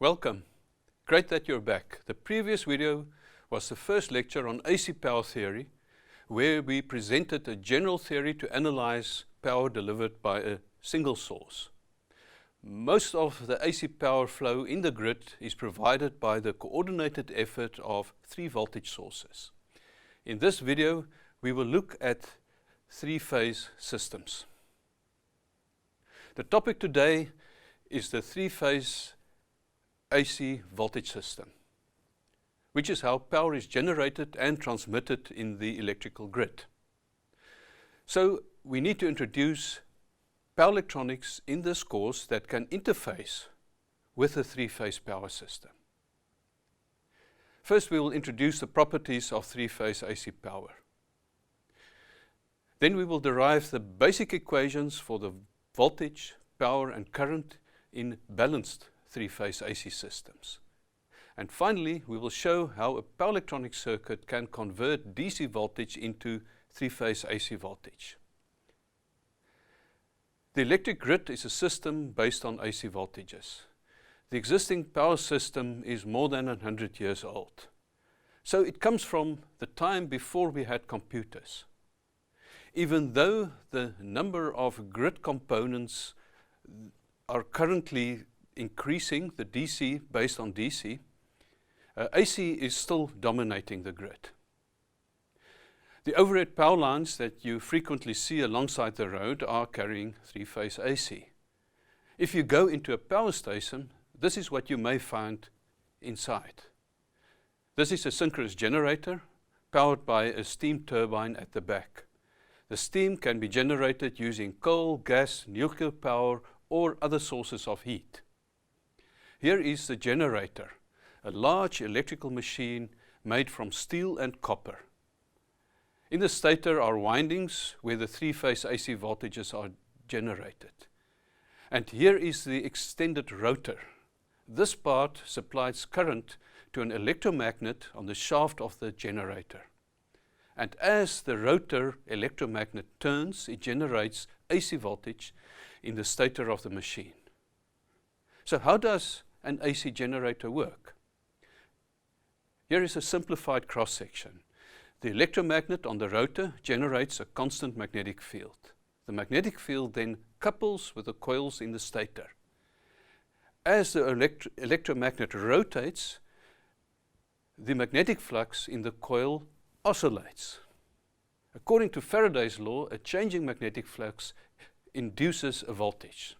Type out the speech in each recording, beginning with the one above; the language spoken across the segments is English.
Welcome. Great that you're back. The previous video was the first lecture on AC power theory, where we presented a general theory to analyze power delivered by a single source. Most of the AC power flow in the grid is provided by the coordinated effort of 3 voltage sources. In this video, we will look at 3-phase systems. The topic today is the 3-phase AC voltage system, which is how power is generated and transmitted in the electrical grid. So we need to introduce power electronics in this course that can interface with the 3-phase power system. First, we will introduce the properties of 3-phase AC power. Then we will derive the basic equations for the voltage, power and current in balanced 3-phase AC systems. And finally, we will show how a power electronic circuit can convert DC voltage into 3-phase AC voltage. The electric grid is a system based on AC voltages. The existing power system is more than 100 years old. So it comes from the time before we had computers. Even though the number of grid components are currently increasing, the DC based on DC, AC is still dominating the grid. The overhead power lines that you frequently see alongside the road are carrying 3-phase AC. If you go into a power station, this is what you may find inside. This is a synchronous generator powered by a steam turbine at the back. The steam can be generated using coal, gas, nuclear power, or other sources of heat. Here is the generator, a large electrical machine made from steel and copper. In the stator are windings where the 3-phase AC voltages are generated. And here is the extended rotor. This part supplies current to an electromagnet on the shaft of the generator. And as the rotor electromagnet turns, it generates AC voltage in the stator of the machine. So how does an AC generator work? Here is a simplified cross-section. The electromagnet on the rotor generates a constant magnetic field. The magnetic field then couples with the coils in the stator. As the electromagnet rotates, the magnetic flux in the coil oscillates. According to Faraday's law, a changing magnetic flux induces a voltage.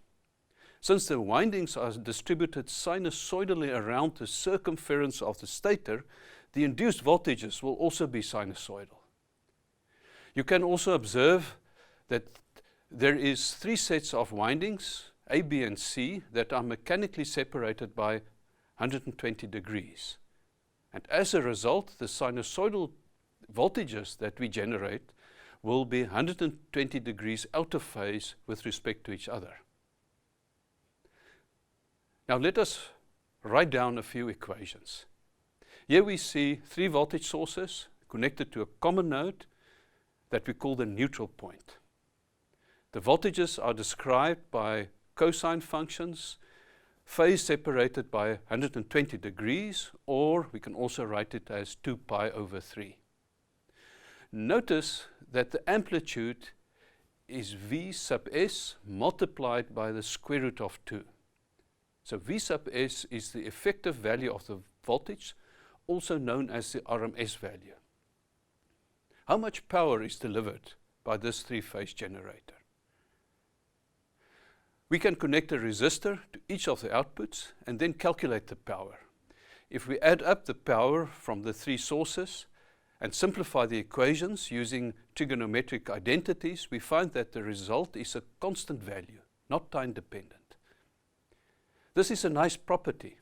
Since the windings are distributed sinusoidally around the circumference of the stator, the induced voltages will also be sinusoidal. You can also observe that there is 3 sets of windings, A, B, and C, that are mechanically separated by 120 degrees. And as a result, the sinusoidal voltages that we generate will be 120 degrees out of phase with respect to each other. Now let us write down a few equations. Here we see 3 voltage sources connected to a common node that we call the neutral point. The voltages are described by cosine functions, phase separated by 120 degrees, or we can also write it as 2 pi over 3. Notice that the amplitude is V sub s multiplied by the square root of 2. So V sub s is the effective value of the voltage, also known as the RMS value. How much power is delivered by this 3-phase generator? We can connect a resistor to each of the outputs and then calculate the power. If we add up the power from the 3 sources and simplify the equations using trigonometric identities, we find that the result is a constant value, not time dependent. This is a nice property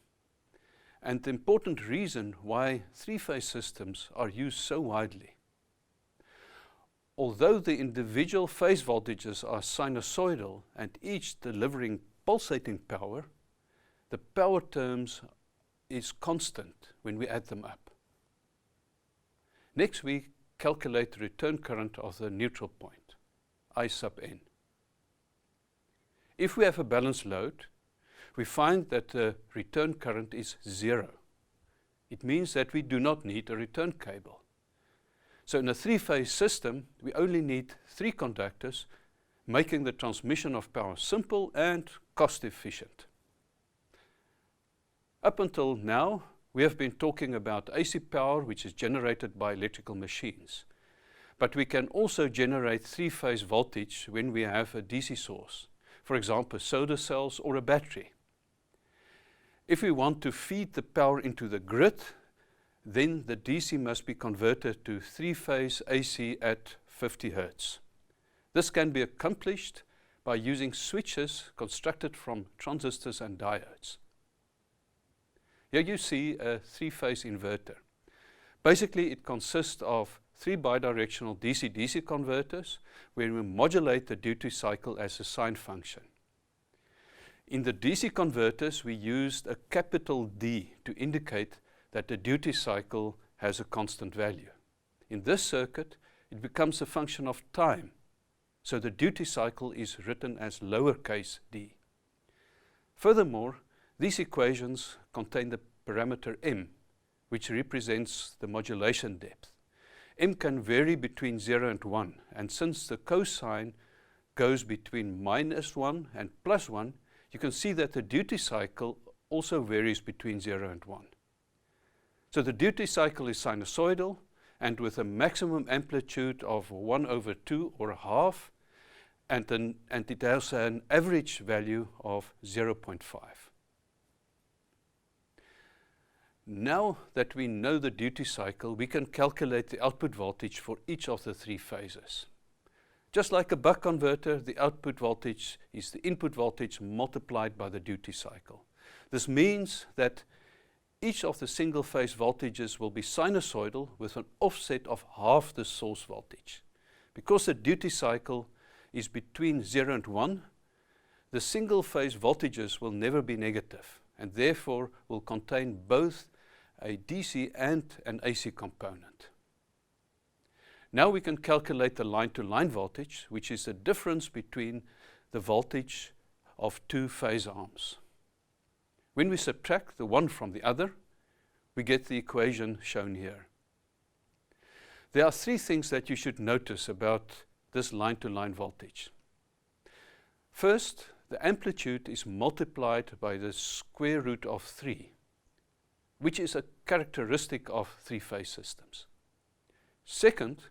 and the important reason why 3-phase systems are used so widely. Although the individual phase voltages are sinusoidal and each delivering pulsating power, the power terms is constant when we add them up. Next, we calculate the return current of the neutral point, I sub n. If we have a balanced load, we find that the return current is 0. It means that we do not need a return cable. So in a three-phase system, we only need 3 conductors, making the transmission of power simple and cost-efficient. Up until now, we have been talking about AC power, which is generated by electrical machines. But we can also generate three-phase voltage when we have a DC source, for example, solar cells or a battery. If we want to feed the power into the grid, then the DC must be converted to three-phase AC at 50 Hz. This can be accomplished by using switches constructed from transistors and diodes. Here you see a three-phase inverter. Basically, it consists of 3 bidirectional DC-DC converters where we modulate the duty cycle as a sine function. In the DC converters, we used a capital D to indicate that the duty cycle has a constant value. In this circuit, it becomes a function of time, so the duty cycle is written as lowercase d. Furthermore, these equations contain the parameter m, which represents the modulation depth. M can vary between 0 and 1, and since the cosine goes between -1 and +1, you can see that the duty cycle also varies between 0 and 1. So the duty cycle is sinusoidal, and with a maximum amplitude of 1/2 or a half, and it has an average value of 0.5. Now that we know the duty cycle, we can calculate the output voltage for each of the 3 phases. Just like a buck converter, the output voltage is the input voltage multiplied by the duty cycle. This means that each of the single-phase voltages will be sinusoidal with an offset of half the source voltage. Because the duty cycle is between 0 and 1, the single-phase voltages will never be negative and therefore will contain both a DC and an AC component. Now we can calculate the line-to-line voltage, which is the difference between the voltage of 2 phase arms. When we subtract the one from the other, we get the equation shown here. There are 3 things that you should notice about this line-to-line voltage. First, the amplitude is multiplied by the square root of 3, which is a characteristic of 3-phase systems. Second,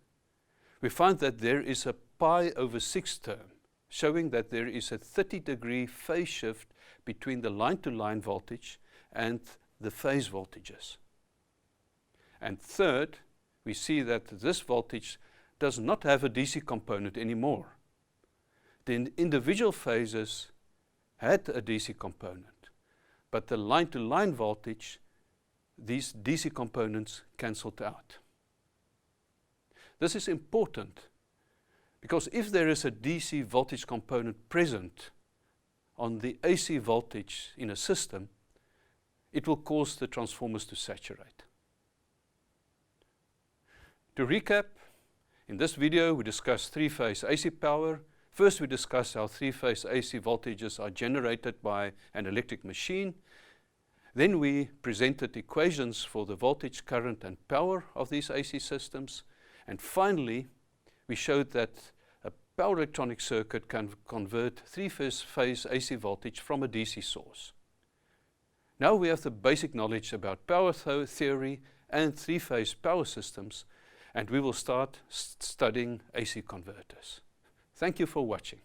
we find that there is a pi/6 term, showing that there is a 30-degree phase shift between the line-to-line voltage and the phase voltages. And third, we see that this voltage does not have a DC component anymore. The individual phases had a DC component, but the line-to-line voltage, these DC components cancelled out. This is important because if there is a DC voltage component present on the AC voltage in a system, it will cause the transformers to saturate. To recap, in this video we discussed 3-phase AC power. First we discussed how 3-phase AC voltages are generated by an electric machine. Then we presented equations for the voltage, current and power of these AC systems. And finally, we showed that a power electronic circuit can convert 3-phase AC voltage from a DC source. Now we have the basic knowledge about power theory and 3-phase power systems, and we will start studying AC converters. Thank you for watching.